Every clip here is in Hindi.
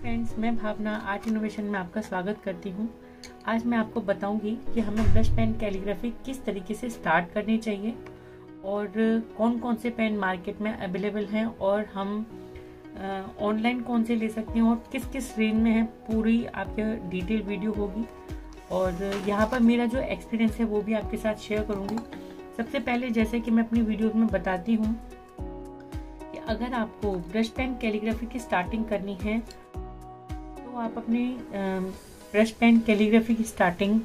फ्रेंड्स, मैं भावना आर्ट इनोवेशन में आपका स्वागत करती हूँ। आज मैं आपको बताऊंगी कि हमें ब्रश पेन कैलीग्राफी किस तरीके से स्टार्ट करनी चाहिए और कौन कौन से पेन मार्केट में अवेलेबल हैं और हम ऑनलाइन कौन से ले सकते हैं और किस किस रेंज में है। पूरी आपके डिटेल वीडियो होगी और यहाँ पर मेरा जो एक्सपीरियंस है वो भी आपके साथ शेयर करूँगी। सबसे पहले जैसे कि मैं अपनी वीडियो में बताती हूँ कि अगर आपको ब्रश पेन कैलीग्राफी की स्टार्टिंग करनी है तो आप अपनी ब्रश पेन कैलीग्राफी की स्टार्टिंग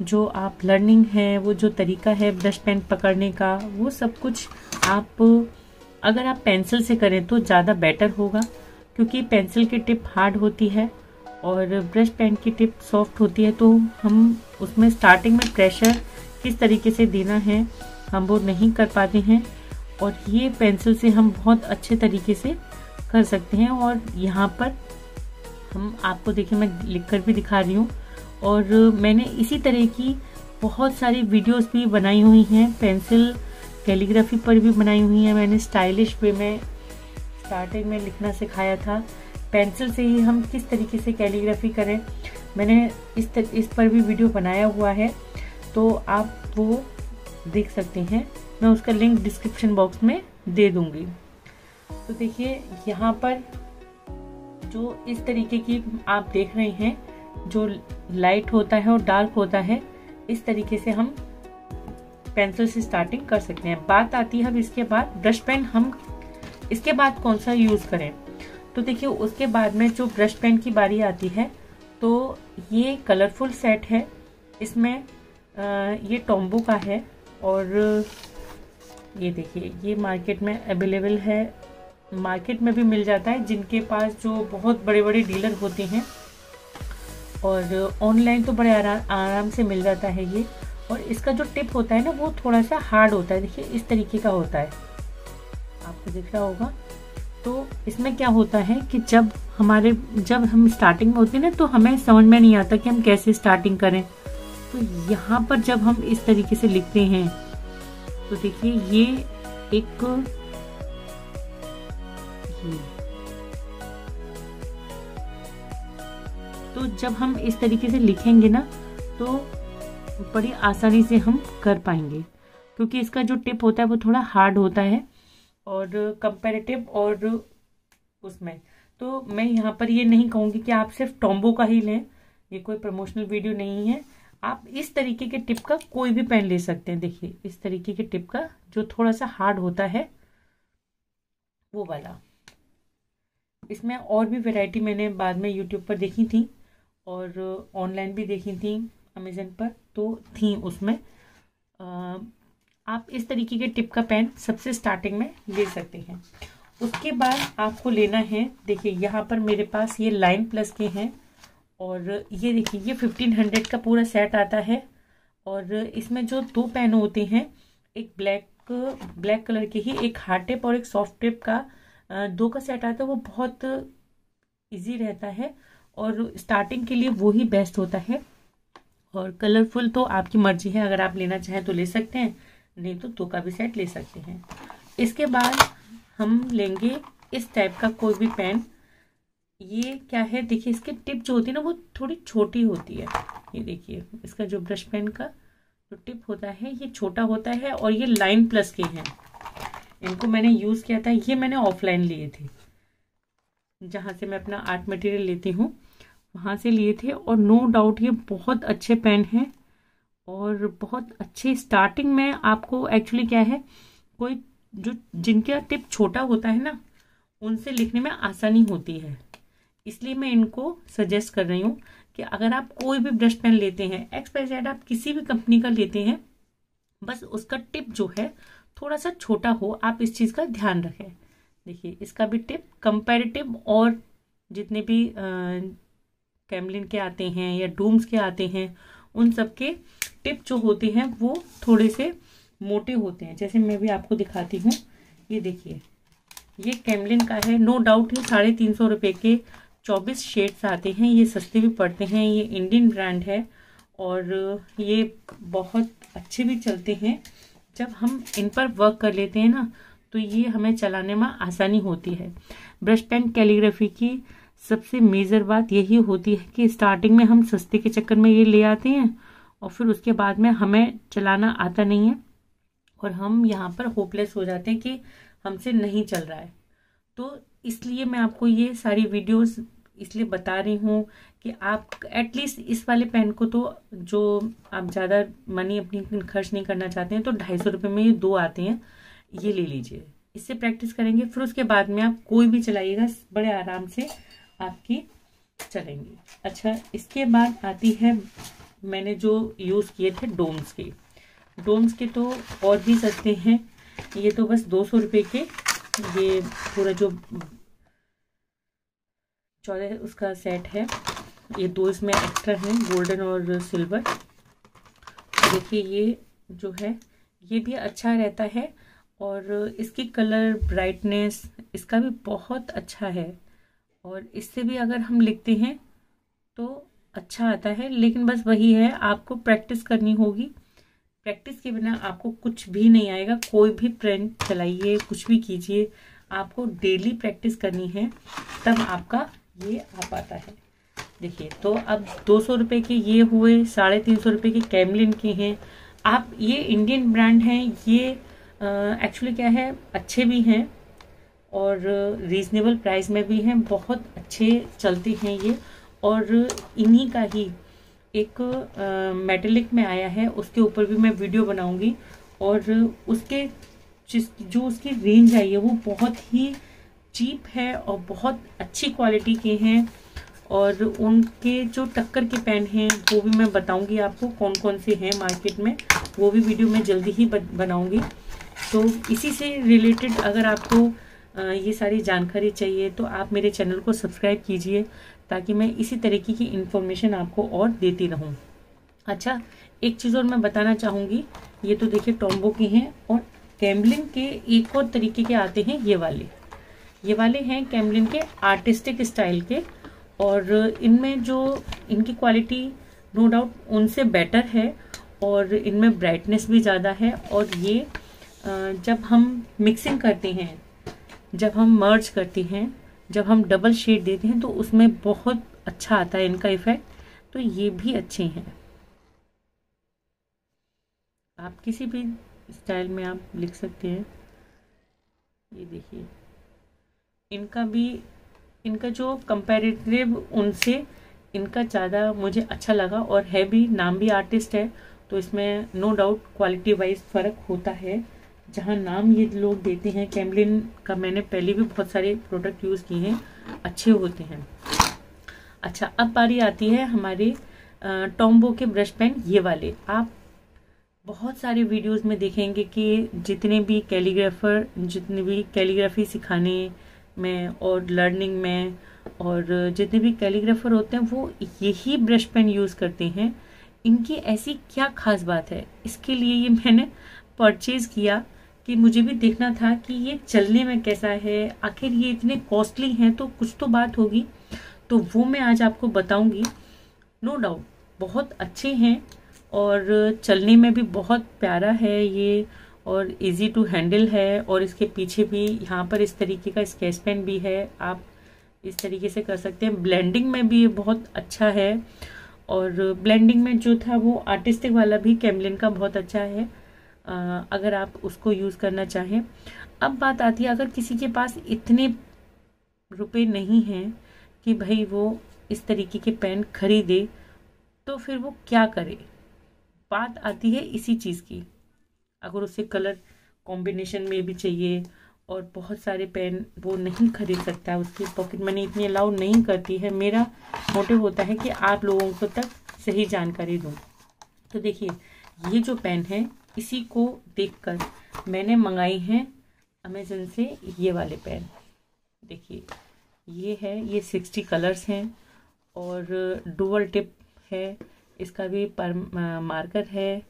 जो आप लर्निंग है, वो जो तरीका है ब्रश पेन पकड़ने का, वो सब कुछ आप अगर आप पेंसिल से करें तो ज़्यादा बेटर होगा, क्योंकि पेंसिल की टिप हार्ड होती है और ब्रश पेन की टिप सॉफ्ट होती है। तो हम उसमें स्टार्टिंग में प्रेशर किस तरीके से देना है हम वो नहीं कर पाते हैं और ये पेंसिल से हम बहुत अच्छे तरीके से कर सकते हैं। और यहाँ पर हम आपको देखिए, मैं लिखकर भी दिखा रही हूँ और मैंने इसी तरह की बहुत सारी वीडियोस भी बनाई हुई हैं, पेंसिल कैलीग्राफी पर भी बनाई हुई हैं। मैंने स्टाइलिश वे में स्टार्टिंग में लिखना सिखाया था, पेंसिल से ही हम किस तरीके से कैलीग्राफी करें, मैंने इस पर भी वीडियो बनाया हुआ है, तो आप वो देख सकते हैं। मैं उसका लिंक डिस्क्रिप्शन बॉक्स में दे दूंगी। तो देखिए यहाँ पर जो इस तरीके की आप देख रहे हैं, जो लाइट होता है और डार्क होता है, इस तरीके से हम पेंसिल से स्टार्टिंग कर सकते हैं। बात आती है अब इसके बाद ब्रश पेन हम इसके बाद कौन सा यूज करें। तो देखिए उसके बाद में जो ब्रश पेन की बारी आती है, तो ये कलरफुल सेट है। इसमें ये टॉम्बो का है और ये देखिए ये मार्केट में अवेलेबल है, मार्केट में भी मिल जाता है जिनके पास जो बहुत बड़े बड़े डीलर होते हैं, और ऑनलाइन तो बड़े आराम से मिल जाता है ये। और इसका जो टिप होता है ना, वो थोड़ा सा हार्ड होता है। देखिए इस तरीके का होता है, आपको दिख रहा होगा। तो इसमें क्या होता है कि जब हम स्टार्टिंग में होते हैं ना, तो हमें समझ में नहीं आता कि हम कैसे स्टार्टिंग करें। तो यहाँ पर जब हम इस तरीके से लिखते हैं तो देखिए ये एक तो जब हम इस तरीके से लिखेंगे ना, तो बड़ी आसानी से हम कर पाएंगे, क्योंकि इसका जो टिप होता है वो थोड़ा हार्ड होता है और कंपैरेटिव और उसमें। तो मैं यहाँ पर ये नहीं कहूँगी कि आप सिर्फ टॉम्बो का ही लें, ये कोई प्रमोशनल वीडियो नहीं है। आप इस तरीके के टिप का कोई भी पेन ले सकते हैं। देखिए इस तरीके के टिप का जो थोड़ा सा हार्ड होता है वो वाला। इसमें और भी वैरायटी मैंने बाद में यूट्यूब पर देखी थी और ऑनलाइन भी देखी थी अमेजन पर, तो थी उसमें। आप इस तरीके के टिप का पेन सबसे स्टार्टिंग में ले सकते हैं। उसके बाद आपको लेना है, देखिए यहाँ पर मेरे पास ये लाइन प्लस के हैं और ये देखिए ये 1500 का पूरा सेट आता है। और इसमें जो दो पेन होते हैं, एक ब्लैक कलर के ही, एक हार्ड टिप और एक सॉफ्ट टिप का, दो का सेट आता है। वो बहुत इजी रहता है और स्टार्टिंग के लिए वो ही बेस्ट होता है। और कलरफुल तो आपकी मर्जी है, अगर आप लेना चाहें तो ले सकते हैं, नहीं तो दो का भी सेट ले सकते हैं। इसके बाद हम लेंगे इस टाइप का कोई भी पेन। ये क्या है, देखिए इसकी टिप जो होती है ना, वो थोड़ी छोटी होती है। ये देखिए इसका जो ब्रश पेन का जो टिप होता है ये छोटा होता है और ये लाइन प्लस के हैं। इनको मैंने यूज किया था, ये मैंने ऑफलाइन लिए थे, जहां से मैं अपना आर्ट मटेरियल लेती हूँ वहां से लिए थे। और नो डाउट ये बहुत अच्छे पेन हैं और बहुत अच्छे। स्टार्टिंग में आपको एक्चुअली क्या है, कोई जो जिनका टिप छोटा होता है ना, उनसे लिखने में आसानी होती है, इसलिए मैं इनको सजेस्ट कर रही हूँ कि अगर आप कोई भी ब्रश पेन लेते हैं, XYZ आप किसी भी कंपनी का लेते हैं, बस उसका टिप जो है थोड़ा सा छोटा हो, आप इस चीज का ध्यान रखें। देखिए इसका भी टिप कंपैरेटिव और जितने भी कैमलिन के आते हैं या डूम्स के आते हैं, उन सब के टिप जो होते हैं वो थोड़े से मोटे होते हैं। जैसे मैं भी आपको दिखाती हूँ, ये देखिए, ये कैमलिन का है। नो डाउट ये 350 रुपये के 24 शेड्स आते हैं। ये सस्ते भी पड़ते हैं, ये इंडियन ब्रांड है और ये बहुत अच्छे भी चलते हैं। जब हम इन पर वर्क कर लेते हैं ना, तो ये हमें चलाने में आसानी होती है। ब्रश पेन कैलीग्राफी की सबसे मेजर बात यही होती है कि स्टार्टिंग में हम सस्ते के चक्कर में ये ले आते हैं और फिर उसके बाद में हमें चलाना आता नहीं है और हम यहाँ पर होपलेस हो जाते हैं कि हमसे नहीं चल रहा है। तो इसलिए मैं आपको ये सारी वीडियोस इसलिए बता रही हूँ कि आप एटलीस्ट इस वाले पेन को तो, जो आप ज़्यादा मनी अपनी खर्च नहीं करना चाहते हैं, तो 250 रुपये में ये 2 आते हैं, ये ले लीजिए। इससे प्रैक्टिस करेंगे, फिर उसके बाद में आप कोई भी चलाइएगा, बड़े आराम से आपकी चलेंगी। अच्छा, इसके बाद आती है, मैंने जो यूज़ किए थे डोम्स के तो और भी सस्ते हैं। ये तो बस 200 रुपये के, ये पूरा जो 14 उसका सेट है, ये 2 इसमें एक्स्ट्रा हैं, गोल्डन और सिल्वर। देखिए ये जो है ये भी अच्छा रहता है और इसकी कलर ब्राइटनेस इसका भी बहुत अच्छा है और इससे भी अगर हम लिखते हैं तो अच्छा आता है। लेकिन बस वही है, आपको प्रैक्टिस करनी होगी। प्रैक्टिस के बिना आपको कुछ भी नहीं आएगा। कोई भी पेन चलाइए, कुछ भी कीजिए, आपको डेली प्रैक्टिस करनी है, तब आपका ये आ पाता है। देखिए, तो अब 200 रुपये के ये हुए, 350 रुपये के कैमलिन के हैं। आप ये इंडियन ब्रांड हैं, ये एक्चुअली क्या है, अच्छे भी हैं और रीजनेबल प्राइस में भी हैं, बहुत अच्छे चलते हैं ये। और इन्हीं का ही एक मेटेलिक में आया है, उसके ऊपर भी मैं वीडियो बनाऊंगी और उसके जो उसकी रेंज आई है वो बहुत ही चीप है और बहुत अच्छी क्वालिटी के हैं। और उनके जो टक्कर के पेन हैं वो भी मैं बताऊंगी आपको कौन कौन से हैं मार्केट में, वो भी वीडियो मैं जल्दी ही बनाऊंगी। तो इसी से रिलेटेड अगर आपको ये सारी जानकारी चाहिए तो आप मेरे चैनल को सब्सक्राइब कीजिए, ताकि मैं इसी तरीके की इन्फॉर्मेशन आपको और देती रहूं। अच्छा, एक चीज़ और मैं बताना चाहूँगी, ये तो देखिए टॉम्बो के हैं और कैमलिन के एक और तरीके के आते हैं, ये वाले हैं कैमलिन के आर्टिस्टिक स्टाइल के, और इनमें जो इनकी क्वालिटी नो डाउट उनसे बेटर है और इनमें ब्राइटनेस भी ज़्यादा है। और ये जब हम मिक्सिंग करते हैं, जब हम मर्ज करते हैं, जब हम डबल शेड देते हैं, तो उसमें बहुत अच्छा आता है इनका इफेक्ट। तो ये भी अच्छे हैं, आप किसी भी स्टाइल में आप लिख सकते हैं। ये देखिए, इनका जो कंपैरेटिव उनसे इनका ज़्यादा मुझे अच्छा लगा और है भी, नाम भी आर्टिस्ट है, तो इसमें नो डाउट क्वालिटी वाइज फ़र्क होता है। जहाँ नाम ये लोग देते हैं, कैमलिन का मैंने पहले भी बहुत सारे प्रोडक्ट यूज़ किए हैं, अच्छे होते हैं। अच्छा, अब बारी आती है हमारे टॉम्बो के ब्रश पेन, ये वाले। आप बहुत सारे वीडियोस में देखेंगे कि जितने भी कैलीग्राफी सिखाने में और लर्निंग में और जितने भी कैलीग्राफर होते हैं वो यही ब्रश पेन यूज़ करते हैं। इनकी ऐसी क्या खास बात है, इसके लिए ये मैंने परचेज़ किया कि मुझे भी देखना था कि ये चलने में कैसा है। आखिर ये इतने कॉस्टली हैं तो कुछ तो बात होगी, तो वो मैं आज आपको बताऊंगी। नो डाउट बहुत अच्छे हैं और चलने में भी बहुत प्यारा है ये, और इजी टू हैंडल है। और इसके पीछे भी यहाँ पर इस तरीके का स्केच पेन भी है, आप इस तरीके से कर सकते हैं। ब्लेंडिंग में भी ये बहुत अच्छा है, और ब्लेंडिंग में जो था वो आर्टिस्टिक वाला भी कैमलिन का बहुत अच्छा है, अगर आप उसको यूज़ करना चाहें। अब बात आती है, अगर किसी के पास इतने रुपए नहीं हैं कि भाई वो इस तरीके के पेन खरीदे, तो फिर वो क्या करे। बात आती है इसी चीज़ की, अगर उसे कलर कॉम्बिनेशन में भी चाहिए और बहुत सारे पेन वो नहीं खरीद सकता है, उसकी पॉकेट मनी इतनी अलाउ नहीं करती है। मेरा मोटिव होता है कि आप लोगों को तक सही जानकारी दूं। तो देखिए, ये जो पेन है इसी को देखकर मैंने मंगाई हैं अमेज़न से ये वाले पेन। देखिए ये है, ये 60 कलर्स हैं और डुअल टिप है, इसका भी पर मार्कर है।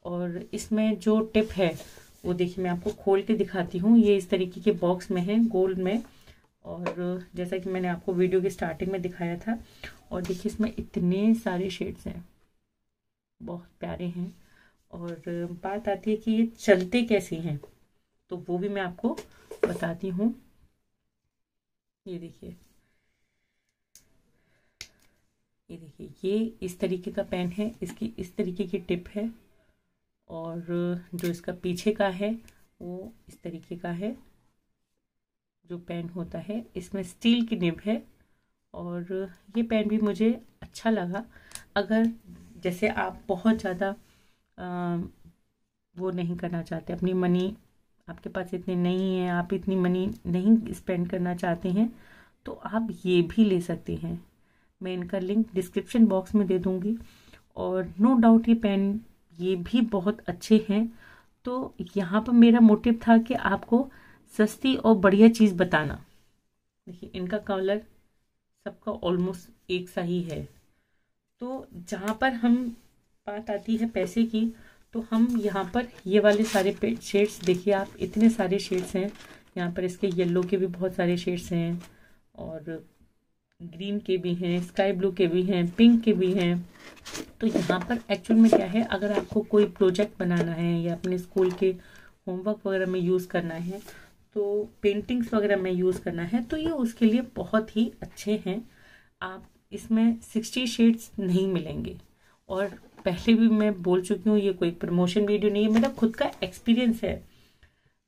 और इसमें जो टिप है वो देखिए मैं आपको खोल के दिखाती हूँ। ये इस तरीके के बॉक्स में है, गोल्ड में। और जैसा कि मैंने आपको वीडियो की स्टार्टिंग में दिखाया था। और देखिए इसमें इतने सारे शेड्स हैं, बहुत प्यारे हैं। और बात आती है कि ये चलते कैसे हैं, तो वो भी मैं आपको बताती हूँ। ये देखिए, ये देखिए, ये इस तरीके का पेन है, इसकी इस तरीके की टिप है। और जो इसका पीछे का है वो इस तरीके का है, जो पेन होता है। इसमें स्टील की निब है। और ये पेन भी मुझे अच्छा लगा। अगर जैसे आप बहुत ज़्यादा वो नहीं करना चाहते, अपनी मनी आपके पास इतनी नहीं है, आप इतनी मनी नहीं स्पेंड करना चाहते हैं, तो आप ये भी ले सकते हैं। मैं इनका लिंक डिस्क्रिप्शन बॉक्स में दे दूंगी। और नो डाउट ये पेन ये भी बहुत अच्छे हैं। तो यहाँ पर मेरा मोटिव था कि आपको सस्ती और बढ़िया चीज़ बताना। देखिए इनका कलर सबका ऑलमोस्ट एक सा ही है। तो जहाँ पर हम बात आती है पैसे की, तो हम यहाँ पर ये वाले सारे शेड्स देखिए आप, इतने सारे शेड्स हैं यहाँ पर। इसके येलो के भी बहुत सारे शेड्स हैं, और ग्रीन के भी हैं, स्काई ब्लू के भी हैं, पिंक के भी हैं। तो यहाँ पर एक्चुअल में क्या है, अगर आपको कोई प्रोजेक्ट बनाना है या अपने स्कूल के होमवर्क वगैरह में यूज़ करना है, तो पेंटिंग्स वगैरह में यूज़ करना है, तो ये उसके लिए बहुत ही अच्छे हैं। आप इसमें 60 शेड्स नहीं मिलेंगे। और पहले भी मैं बोल चुकी हूँ, ये कोई प्रमोशन वीडियो नहीं है, मेरा खुद का एक्सपीरियंस है।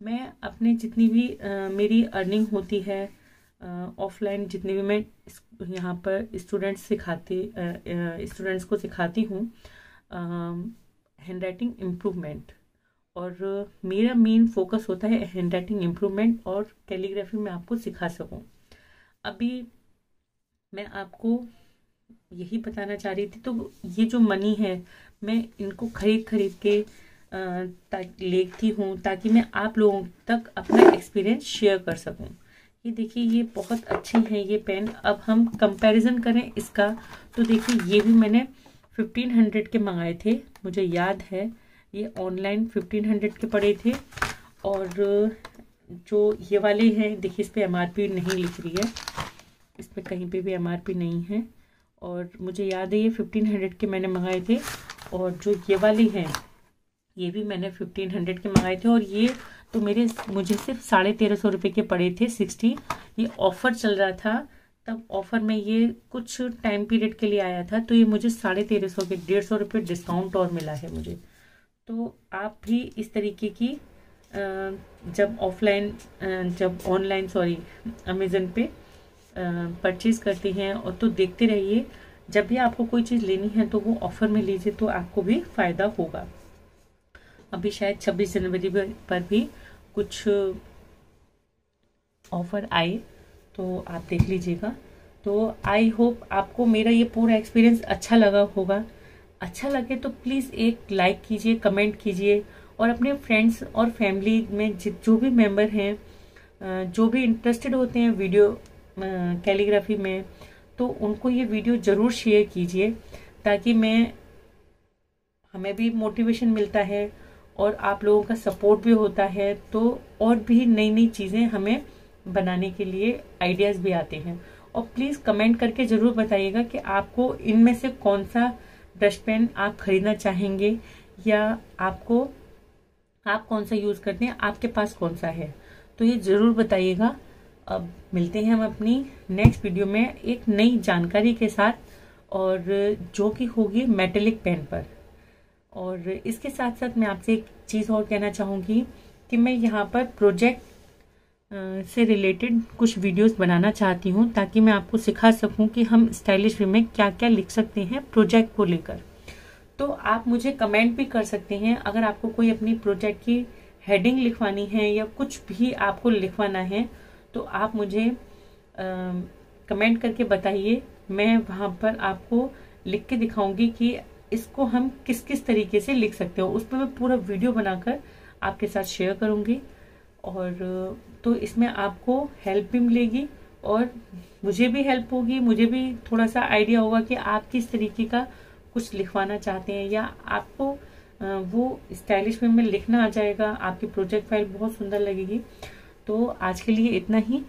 मैं अपने जितनी भी मेरी अर्निंग होती है ऑफलाइन, जितनी भी मैं यहाँ पर स्टूडेंट्स को सिखाती हूँ हैंड राइटिंग इम्प्रूवमेंट। और मेरा मेन फोकस होता है हैंड राइटिंग इम्प्रूवमेंट और कैलीग्राफी में आपको सिखा सकूं। अभी मैं आपको यही बताना चाह रही थी। तो ये जो मनी है, मैं इनको खरीद के लेती हूँ ताकि मैं आप लोगों तक अपना एक्सपीरियंस शेयर कर सकूं। ये देखिए, ये बहुत अच्छी है ये पेन। अब हम कंपैरिजन करें इसका, तो देखिए ये भी मैंने 1500 के मंगाए थे, मुझे याद है। ये ऑनलाइन 1500 के पड़े थे। और जो ये वाले हैं, देखिए इस पे MRP नहीं लिख रही है, इस पे कहीं पे भी MRP नहीं है। और मुझे याद है ये 1500 के मैंने मंगाए थे। और जो ये वाले हैं, ये भी मैंने 1500 के मंगाए थे। और ये तो मुझे सिर्फ 1350 रुपये के पड़े थे 60। ये ऑफर चल रहा था तब, ऑफर में ये कुछ टाइम पीरियड के लिए आया था, तो ये मुझे 1350 के 150 रुपये डिस्काउंट और मिला है मुझे। तो आप भी इस तरीके की जब ऑनलाइन अमेजन पे परचेज करते हैं, और तो देखते रहिए, जब भी आपको कोई चीज़ लेनी है तो वो ऑफर में लीजिए, तो आपको भी फायदा होगा। अभी शायद 26 जनवरी पर भी कुछ ऑफर आए, तो आप देख लीजिएगा। तो आई होप आपको मेरा ये पूरा एक्सपीरियंस अच्छा लगा होगा। अच्छा लगे तो प्लीज़ एक लाइक कीजिए, कमेंट कीजिए। और अपने फ्रेंड्स और फैमिली में जो भी मेंबर हैं, जो भी इंटरेस्टेड होते हैं वीडियो कैलीग्राफी में, तो उनको ये वीडियो ज़रूर शेयर कीजिए, ताकि हमें भी मोटिवेशन मिलता है और आप लोगों का सपोर्ट भी होता है। तो और भी नई नई चीज़ें हमें बनाने के लिए आइडियाज़ भी आते हैं। और प्लीज़ कमेंट करके ज़रूर बताइएगा कि आपको इनमें से कौन सा ब्रश पेन आप खरीदना चाहेंगे, या आप कौन सा यूज़ करते हैं, आपके पास कौन सा है, तो ये ज़रूर बताइएगा। अब मिलते हैं हम अपनी नेक्स्ट वीडियो में एक नई जानकारी के साथ, और जो कि होगी मेटेलिक पेन पर। और इसके साथ साथ मैं आपसे एक चीज़ और कहना चाहूँगी कि मैं यहाँ पर प्रोजेक्ट से रिलेटेड कुछ वीडियोस बनाना चाहती हूँ, ताकि मैं आपको सिखा सकूँ कि हम स्टाइलिश वे में क्या क्या लिख सकते हैं प्रोजेक्ट को लेकर। तो आप मुझे कमेंट भी कर सकते हैं, अगर आपको कोई अपनी प्रोजेक्ट की हेडिंग लिखवानी है या कुछ भी आपको लिखवाना है, तो आप मुझे कमेंट करके बताइए। मैं वहाँ पर आपको लिख के दिखाऊंगी कि इसको हम किस किस तरीके से लिख सकते हो। उस पर मैं पूरा वीडियो बनाकर आपके साथ शेयर करूंगी। और तो इसमें आपको हेल्प भी मिलेगी और मुझे भी हेल्प होगी, मुझे भी थोड़ा सा आइडिया होगा कि आप किस तरीके का कुछ लिखवाना चाहते हैं, या आपको वो स्टाइलिश वे में लिखना आ जाएगा, आपकी प्रोजेक्ट फाइल बहुत सुंदर लगेगी। तो आज के लिए इतना ही।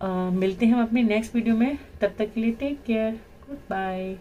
मिलते हैं हम अपने नेक्स्ट वीडियो में, तब तक के लिए टेक केयर, गुड बाय।